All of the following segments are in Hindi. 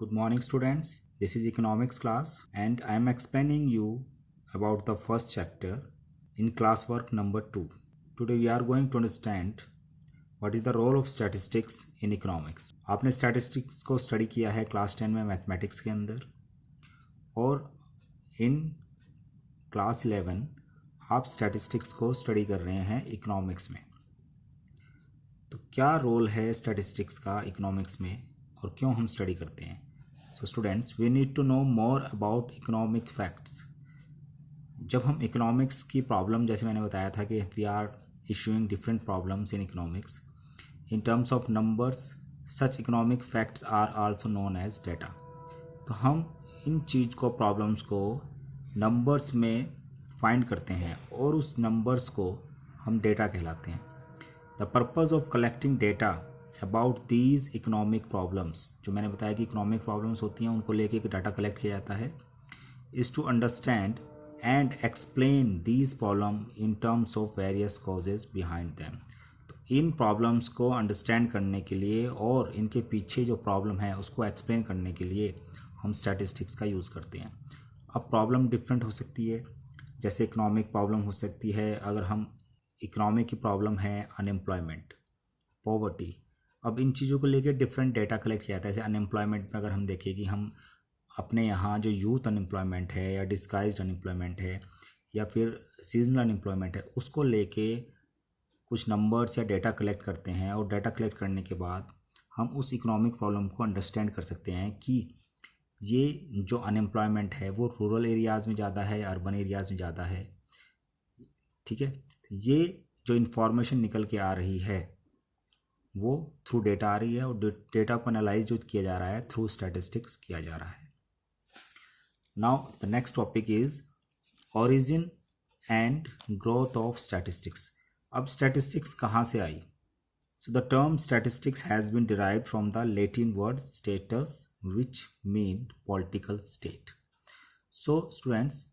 Good morning students, this is economics class and I am explaining you about the first chapter in classwork number 2. Today we are going to understand what is the role of statistics in economics. आपने statistics को study किया है class 10 में mathematics के अंदर और in class 11 आप statistics को study कर रहे हैं economics में। तो क्या रोल है statistics का economics में और क्यों हम स्टडी करते हैं? So students, we need to know more about economic facts. जब हम इकोनॉमिक्स की प्रॉब्लम, जैसे मैंने बताया था कि we are issuing different problems in economics in terms of numbers, such economic facts are also known as data. तो हम इन चीज़ को, प्रॉब्लम्स को नंबर्स में फाइंड करते हैं और उस नंबर्स को हम डेटा कहलाते हैं। The purpose of collecting data about these economic problems, जो मैंने बताया कि इकोनॉमिक प्रॉब्लम्स होती हैं, उनको लेके एक डाटा कलेक्ट किया जाता है, is to understand and explain these problem in terms of various causes behind them. तो इन प्रॉब्लम्स को अंडरस्टैंड करने के लिए और इनके पीछे जो प्रॉब्लम है उसको एक्सप्लेन करने के लिए हम स्टैटिस्टिक्स का यूज़ करते हैं। अब प्रॉब्लम डिफरेंट हो सकती है, जैसे इकोनॉमिक प्रॉब्लम हो सकती है, अगर हम इकोनॉमिक की प्रॉब्लम है अनएम्प्लॉयमेंट, पॉवर्टी। अब इन चीज़ों को लेकर डिफरेंट डेटा कलेक्ट किया जाता है। जैसे अनएम्प्लॉयमेंट में अगर हम देखें कि हम अपने यहाँ जो यूथ अनएम्प्लॉयमेंट है या डिस्गाइज्ड अनएम्प्लॉयमेंट है या फिर सीजनल अनएम्प्लॉयमेंट है, उसको लेके कुछ नंबर्स या डेटा कलेक्ट करते हैं और डेटा कलेक्ट करने के बाद हम उस इकोनॉमिक प्रॉब्लम को अंडरस्टैंड कर सकते हैं कि ये जो अनएम्प्लॉयमेंट है वो रूरल एरियाज़ में ज़्यादा है या अर्बन एरियाज़ में ज़्यादा है। ठीक है, तो ये जो इन्फॉर्मेशन निकल के आ रही है वो थ्रू डेटा आ रही है और डेटा को एनालाइज जो किया जा रहा है थ्रू स्टैटिस्टिक्स किया जा रहा है। Now the next topic is origin and growth of statistics. अब स्टैटिस्टिक्स कहाँ से आई? So the term statistics has been derived from the Latin word status which mean political state. So students,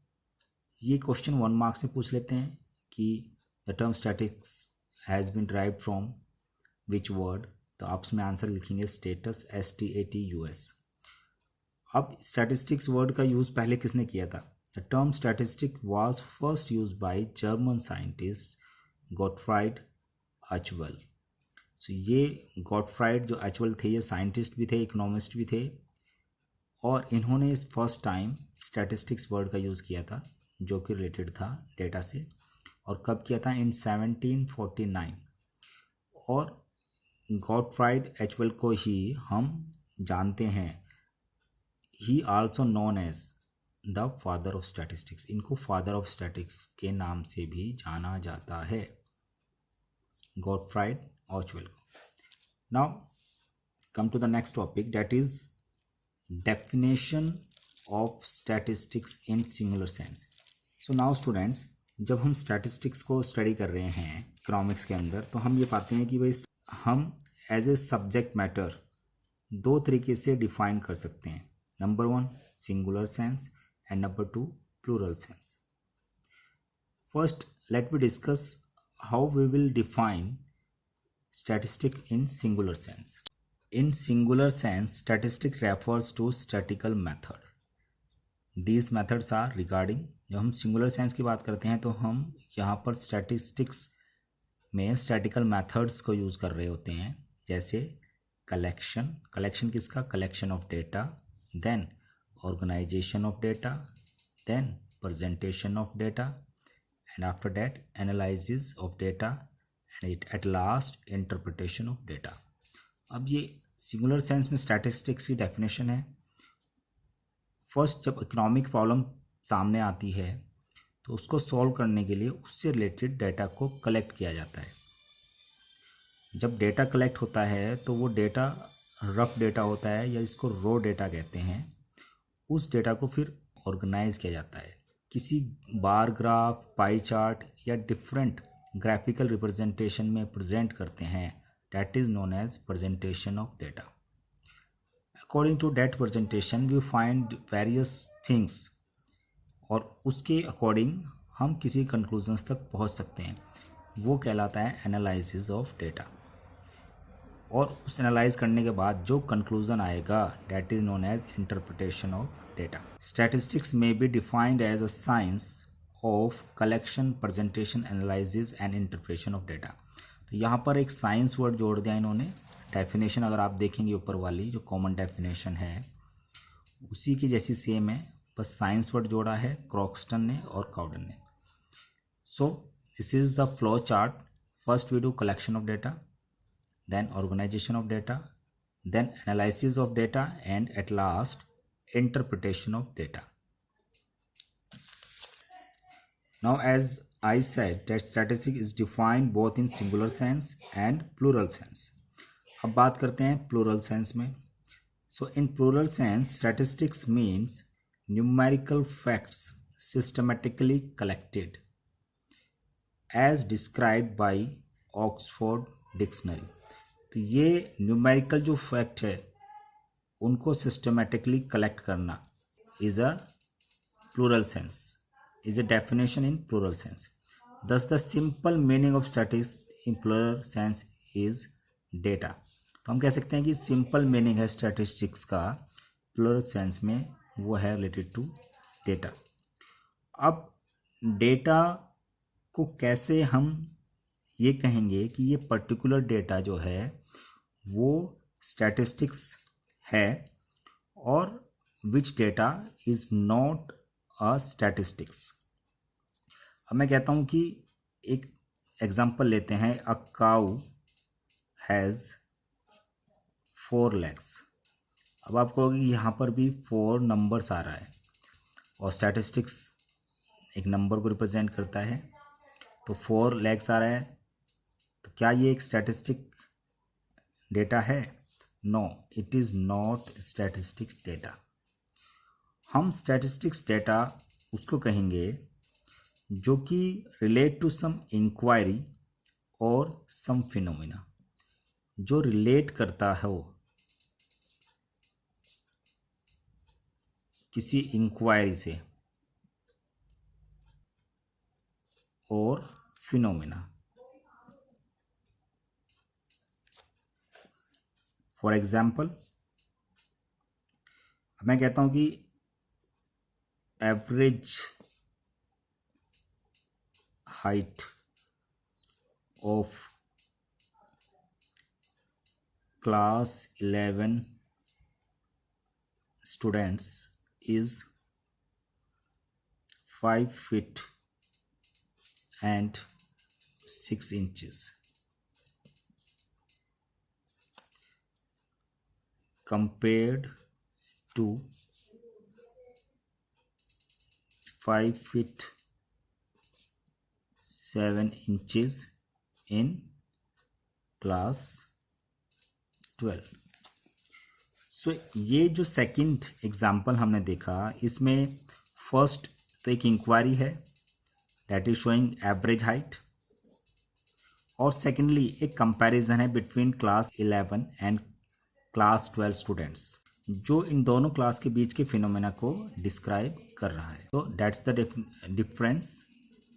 ये क्वेश्चन 1 मार्क्स से पूछ लेते हैं कि the term statistics has been derived from which word. तो आप इसमें आंसर लिखेंगे स्टेटस, STATUS। अब स्टैटिस्टिक्स वर्ड का यूज़ पहले किसने किया था? The term statistic was first use by German scientist Gottfried Achenwall. So ये गॉटफ्राइड जो एचवेल थे, ये साइंटिस्ट भी थे, इकोनॉमिस्ट भी थे, और इन्होंने इस फर्स्ट टाइम स्टैटिस्टिक्स वर्ड का यूज़ किया था जो कि रिलेटेड था डेटा से। और कब किया था? इन 1749। और गॉटफ्राइड एचवेल को ही हम जानते हैं, he also known as the father of statistics. इनको फादर ऑफ स्टैटिस्टिक्स के नाम से भी जाना जाता है, गॉटफ्राइड एचवेल को। Now come to the next topic, that is definition of statistics in singular sense. So now students, जब हम स्टैटिस्टिक्स को स्टडी कर रहे हैं इकोनॉमिक्स के अंदर, तो हम ये पाते हैं कि भाई हम एज ए सब्जेक्ट मैटर 2 तरीके से डिफाइन कर सकते हैं। Number 1 singular sense and number 2 plural sense. First let we discuss how we will define statistic in singular sense. In singular sense statistic refers to statical method. These methods are regarding, जब हम सिंगुलर सेंस की बात करते हैं तो हम यहाँ पर स्टैटिस्टिक्स में स्टैटिकल मेथड्स को यूज़ कर रहे होते हैं, जैसे कलेक्शन किसका? Collection of data, then organization of data, then presentation of data, and after that analysis of data, and at last interpretation of data. अब ये सिंगुलर सेंस में स्टैटिस्टिक्स की डेफिनेशन है। फर्स्ट, जब इकोनॉमिक प्रॉब्लम सामने आती है तो उसको सॉल्व करने के लिए उससे रिलेटेड डेटा को कलेक्ट किया जाता है। जब डेटा कलेक्ट होता है तो वो डेटा रफ डेटा होता है या इसको रो डेटा कहते हैं। उस डेटा को फिर ऑर्गेनाइज किया जाता है, किसी बार ग्राफ, पाई चार्ट या डिफरेंट ग्राफिकल रिप्रेजेंटेशन में प्रेजेंट करते हैं। That is known as presentation of data. According to that presentation we find various things, और उसके अकॉर्डिंग हम किसी कंक्लूजन्स तक पहुंच सकते हैं। वो कहलाता है एनालिसिस ऑफ डेटा। और उस एनालाइज करने के बाद जो कंक्लूजन आएगा that is known as interpretation of data. Statistics में be defined as a science of collection, presentation, analysis and interpretation of data. तो यहाँ पर एक साइंस वर्ड जोड़ दिया इन्होंने। डेफिनेशन अगर आप देखेंगे ऊपर वाली जो कॉमन डेफिनेशन है उसी की जैसी सेम है, बस साइंस वर्ड जोड़ा है क्रॉक्सटन ने और काउडन ने। So this is the flow chart. First we do collection of data, then organization of data, then analysis of data, and at last interpretation of data. Now as I said that statistics is defined both in singular sense and plural sense. अब बात करते हैं plural sense में। So in plural sense statistics means numerical facts systematically collected as described by Oxford Dictionary. तो ये न्यूमेरिकल जो फैक्ट है उनको सिस्टमेटिकली कलेक्ट करना is a plural sense, is a definition in plural sense. Thus the simple meaning of statistics in plural sense is data. तो हम कह सकते हैं कि सिंपल मीनिंग है स्टैटिस्टिक्स का प्लूरल सेंस में वो है रिलेटेड टू डेटा। अब डेटा को कैसे हम ये कहेंगे कि ये पर्टिकुलर डेटा जो है वो स्टैटिस्टिक्स है और which data is not a statistics. अब मैं कहता हूँ कि एक एग्जांपल लेते हैं, अ काउ हैज़ 4 legs। अब आप कहोगे यहाँ पर भी 4 नंबर्स आ रहा है और स्टैटिस्टिक्स एक नंबर को रिप्रेजेंट करता है, तो 4 legs आ रहा है, तो क्या ये एक स्टैटिस्टिक डेटा है? No, it is not statistics data. हम स्टैटिस्टिक्स डेटा उसको कहेंगे जो कि रिलेट टू सम इंक्वायरी और सम फिनोमिना, जो रिलेट करता हो किसी इंक्वायरी से और फिनोमिना। फॉर एग्जाम्पल मैं कहता हूं कि average height of class 11 students is 5 feet and 6 inches compared to 5 feet 7 inches in class 12। सो ये जो सेकंड एग्जाम्पल हमने देखा इसमें फर्स्ट तो एक इंक्वायरी है that is showing average height, और सेकेंडली एक कंपैरिजन है between class 11 and class 12 students, जो इन दोनों क्लास के बीच के फिनोमेना को डिस्क्राइब कर रहा है। तो दैट्स द डिफरेंस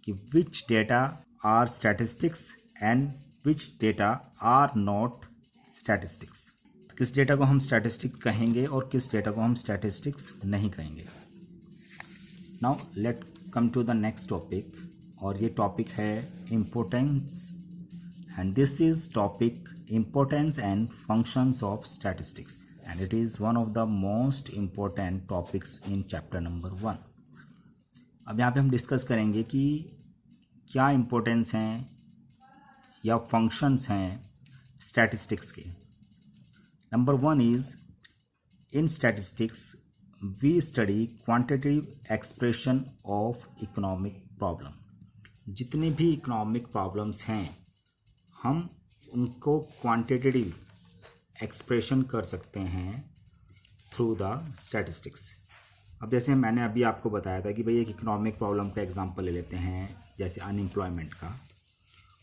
कि which data are statistics and which data are not statistics. तो किस डेटा को हम स्टैटिस्टिक्स कहेंगे और किस डेटा को हम स्टैटिस्टिक्स नहीं कहेंगे। Now let come to the next topic, और ये टॉपिक है importance, and this is topic importance and functions of statistics, and it is one of the most important topics in chapter number 1। अब यहाँ पे हम डिस्कस करेंगे कि क्या इम्पोर्टेंस हैं या फंक्शंस हैं स्टैटिस्टिक्स के। Number 1 is in statistics we study quantitative expression of economic problem. जितने भी इकोनॉमिक प्रॉब्लम्स हैं हम उनको क्वांटिटेटिव एक्सप्रेशन कर सकते हैं थ्रू द स्टैटिस्टिक्स। अब जैसे मैंने अभी आपको बताया था कि भाई एक इकोनॉमिक प्रॉब्लम का एग्जांपल ले लेते हैं जैसे अनएम्प्लॉयमेंट का,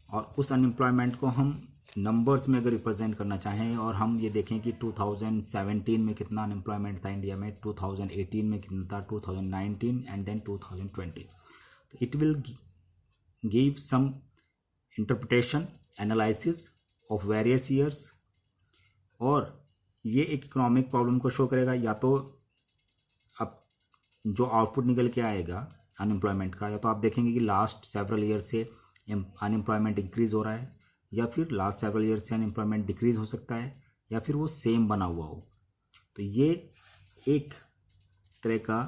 और उस अनएम्प्लॉयमेंट को हम नंबर्स में अगर रिप्रेजेंट करना चाहें और हम ये देखें कि 2017 में कितना अनएम्प्लॉयमेंट था इंडिया में, 2018 में कितना था, 2019 एंड देन 2020, तो it will give some interpretation analysis of various years और ये एक इकोनॉमिक प्रॉब्लम को शो करेगा, या तो अब जो आउटपुट निकल के आएगा अनएम्प्लॉयमेंट का, या तो आप देखेंगे कि लास्ट सेवरल ईयर से अनएम्प्लॉयमेंट इंक्रीज़ हो रहा है, या फिर लास्ट सेवरल ईयर से अनएम्प्लॉयमेंट डिक्रीज़ हो सकता है, या फिर वो सेम बना हुआ हो। तो ये एक तरह का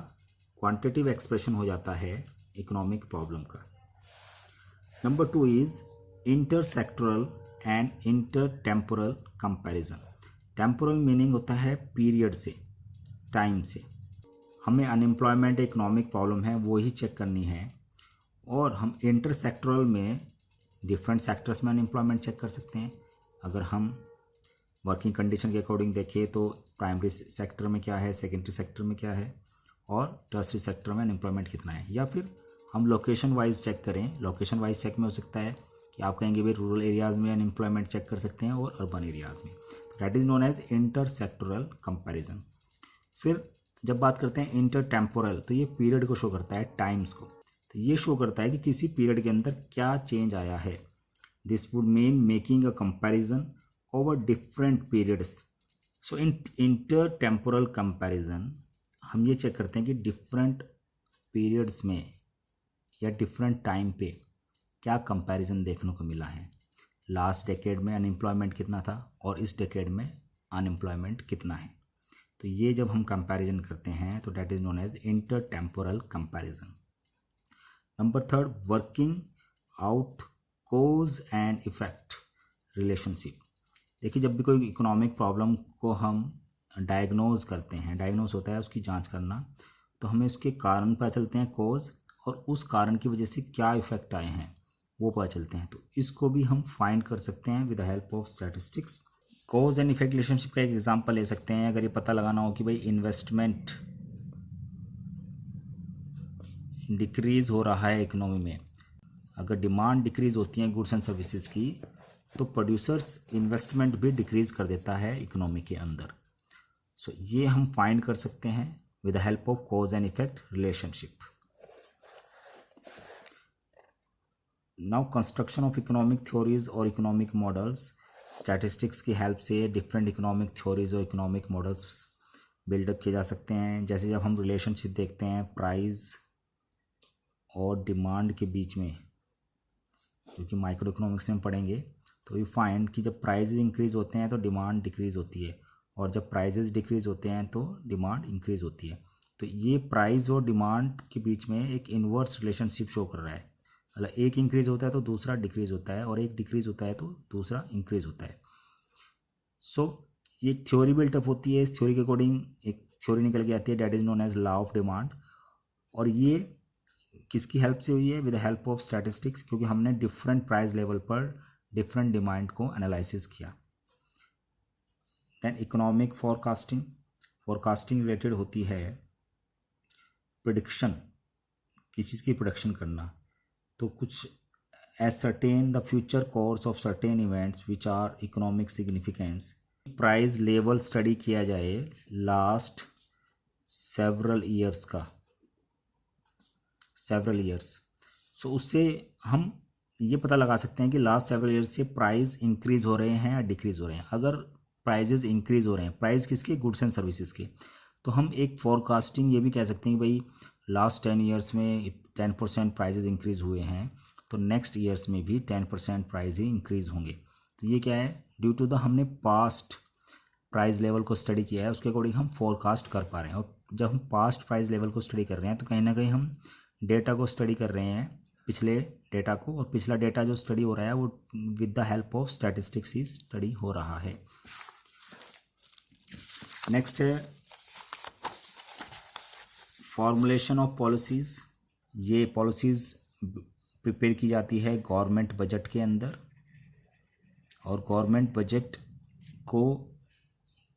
क्वांटिटेटिव एक्सप्रेशन हो जाता है इकोनॉमिक प्रॉब्लम का। Number 2 is inter sectoral and inter temporal comparison. Temporal meaning होता है पीरियड से, टाइम से। हमें अनएम्प्लॉयमेंट इकोनॉमिक प्रॉब्लम है वो ही चेक करनी है, और हम इंटर सेक्टोरल में डिफरेंट सेक्टर्स में अनएम्प्लॉयमेंट चेक कर सकते हैं। अगर हम वर्किंग कंडीशन के अकॉर्डिंग देखें तो प्राइमरी सेक्टर में क्या है, सेकेंडरी सेक्टर में क्या है, और टर्सरी सेक्टर में अनएम्प्लॉयमेंट कितना है। या फिर हम लोकेशन वाइज चेक करें। लोकेशन वाइज चेक में हो सकता है कि आप कहेंगे भाई रूरल एरियाज़ में अनएम्प्लॉयमेंट चेक कर सकते हैं और अर्बन एरियाज़ में। That is known as inter sectoral comparison. फिर जब बात करते हैं इंटर टेम्पोरल, तो ये पीरियड को शो करता है, टाइम्स को। तो ये शो करता है कि किसी पीरियड के अंदर क्या चेंज आया है। This would mean making a comparison over different periods. So in inter temporal comparison हम ये चेक करते हैं कि डिफरेंट पीरियड्स में या डिफरेंट टाइम पे क्या कंपैरिजन देखने को मिला है। लास्ट डेकेड में अनएम्प्लॉयमेंट कितना था और इस डेकेड में अनएम्प्लॉयमेंट कितना है। तो ये जब हम कंपैरिजन करते हैं तो that is known as inter temporal comparison. Number 3, working out cause and effect relationship. देखिए, जब भी कोई इकोनॉमिक प्रॉब्लम को हम डायग्नोज करते हैं, डायग्नोज होता है उसकी जांच करना, तो हमें उसके कारण पता चलते हैं, कोज, और उस कारण की वजह से क्या इफेक्ट आए हैं वो पता चलते हैं। तो इसको भी हम फाइंड कर सकते हैं with the help of statistics. Cause and effect relationship का एक एग्जांपल ले सकते हैं। अगर ये पता लगाना हो कि भाई इन्वेस्टमेंट डिक्रीज़ हो रहा है इकोनॉमी में, अगर डिमांड डिक्रीज़ होती है गुड्स एंड सर्विसेज की, तो प्रोड्यूसर्स इन्वेस्टमेंट भी डिक्रीज़ कर देता है इकोनॉमी के अंदर। सो ये हम फाइंड कर सकते हैं with the help of cause and effect relationship. Now construction of economic theories और इकोनॉमिक मॉडल्स। स्टैटिस्टिक्स की हेल्प से डिफरेंट इकोनॉमिक थ्योरीज और इकोनॉमिक मॉडल्स बिल्डअप किए जा सकते हैं। जैसे जब हम रिलेशनशिप देखते हैं प्राइस और डिमांड के बीच में, क्योंकि माइक्रो इकोनॉमिक्स में पढ़ेंगे, तो यू फाइंड कि जब प्राइजेज इंक्रीज़ होते हैं तो डिमांड डिक्रीज़ होती है, और जब प्राइजेज डिक्रीज़ होते हैं तो डिमांड इंक्रीज़ होती है। तो ये प्राइस और डिमांड के बीच में एक इन्वर्स रिलेशनशिप शो कर रहा है। मतलब एक इंक्रीज़ होता है तो दूसरा डिक्रीज़ होता है, और एक डिक्रीज़ होता है तो दूसरा इंक्रीज़ होता है। सो ये थ्योरी बिल्टअप होती है। इस थ्योरी के अकॉर्डिंग एक थ्योरी निकल के आती है, that is known as law of demand. और ये किसकी हेल्प से हुई है? With the help of statistics, क्योंकि हमने डिफरेंट प्राइस लेवल पर डिफरेंट डिमांड को एनालिसिस किया। Then economic forecasting. Forecasting related होती है प्रिडिक्शन, किसी चीज़ की प्रिडिक्शन करना। तो कुछ ascertain the future course of certain events which are economic significance। Price level study किया जाए लास्ट सेवरल ईयर्स का, सेवरल ईयर्स। सो उससे हम ये पता लगा सकते हैं कि लास्ट सेवरल ईयर्स से प्राइस इंक्रीज़ हो रहे हैं या डिक्रीज़ हो रहे हैं। अगर प्राइजेज इंक्रीज़ हो रहे हैं, प्राइस किसके? गुड्स एंड सर्विसेज के, तो हम एक फोरकास्टिंग ये भी कह सकते हैं कि भाई लास्ट 10 ईयर्स में 10% प्राइजेज इंक्रीज़ हुए हैं, तो नेक्स्ट ईयर्स में भी 10% प्राइस ही इंक्रीज़ होंगे। तो ये क्या है? ड्यू टू द हमने पास्ट प्राइस लेवल को स्टडी किया है, उसके अकॉर्डिंग हम फोरकास्ट कर पा रहे हैं। और जब हम पास्ट प्राइस लेवल को स्टडी कर रहे हैं तो कहीं ना कहीं हम डेटा को स्टडी कर रहे हैं, पिछले डेटा को, और पिछला डेटा जो स्टडी हो रहा है वो with the help of statistics he study हो रहा है। नेक्स्ट है फॉर्मुलेशन ऑफ पॉलिसीज़। ये पॉलिसीज़ प्रिपेयर की जाती है गवर्नमेंट बजट के अंदर, और गवर्नमेंट बजट को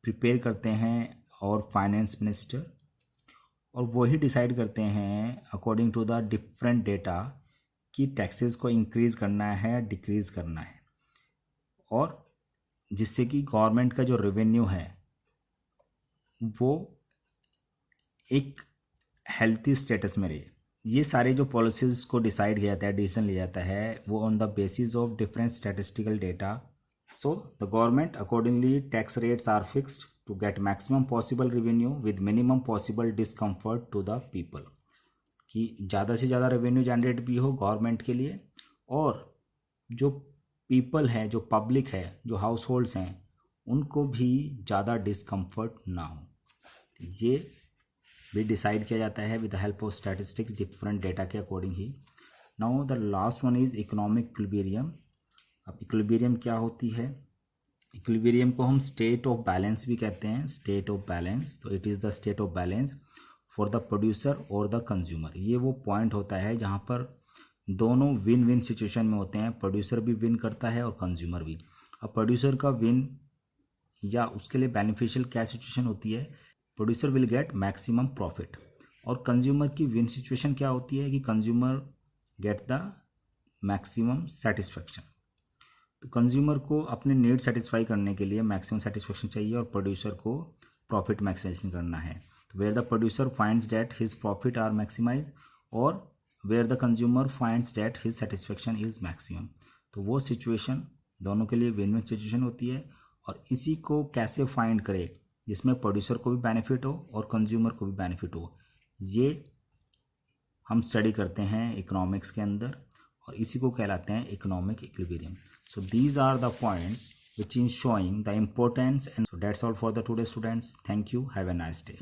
प्रिपेयर करते हैं और फाइनेंस मिनिस्टर, और वही डिसाइड करते हैं according to the different data कि टैक्सेस को इंक्रीज़ करना है, डिक्रीज़ करना है, और जिससे कि गवर्नमेंट का जो रेवेन्यू है वो एक हेल्थी स्टेटस में रहे। ये सारे जो पॉलिसीज़ को डिसाइड किया जाता है, डिसीजन लिया जाता है, वो on the basis of different statistical data. So the government accordingly tax rates are fixed to get maximum possible revenue with minimum possible discomfort to the people, कि ज़्यादा से ज़्यादा रेवेन्यू जनरेट भी हो गवर्नमेंट के लिए और जो पीपल है, जो पब्लिक है, जो हाउस होल्ड्स हैं, उनको भी ज़्यादा डिस्कम्फर्ट ना हो। ये भी डिसाइड किया जाता है with the help of statistics, different data के अकॉर्डिंग ही। Now the last one is economic equilibrium. अब इक्विलिब्रियम क्या होती है? इक्विलिब्रियम को हम स्टेट ऑफ बैलेंस भी कहते हैं, स्टेट ऑफ बैलेंस। तो it is the state of balance for the producer और द कंज्यूमर। ये वो पॉइंट होता है जहाँ पर दोनों विन विन सिचुएशन में होते हैं, प्रोड्यूसर भी विन करता है और कंज्यूमर भी। अब प्रोड्यूसर का विन या उसके लिए बेनिफिशियल क्या सिचुएशन होती है? Producer will get maximum profit. और कंज्यूमर की विन सिचुएशन क्या होती है कि consumer get the maximum satisfaction. तो कंज्यूमर को अपने नीड सेटिस्फाई करने के लिए मैक्सिमम सेटिस्फेक्शन चाहिए और प्रोड्यूसर को प्रॉफिट मैक्सिमाइजेशन करना है। तो where the producer finds that his profit are maximise और where the consumer finds that his satisfaction is maximum. तो वो सिचुएशन दोनों के लिए विन विन सिचुएशन होती है। और इसी को कैसे फाइंड करें जिसमें प्रोड्यूसर को भी बेनिफिट हो और कंज्यूमर को भी बेनिफिट हो, ये हम स्टडी करते हैं इकोनॉमिक्स के अंदर और इसी को कहलाते हैं economic equilibrium. So these are the points which is showing the importance, and so that's all for the today students. Thank you, have a nice day.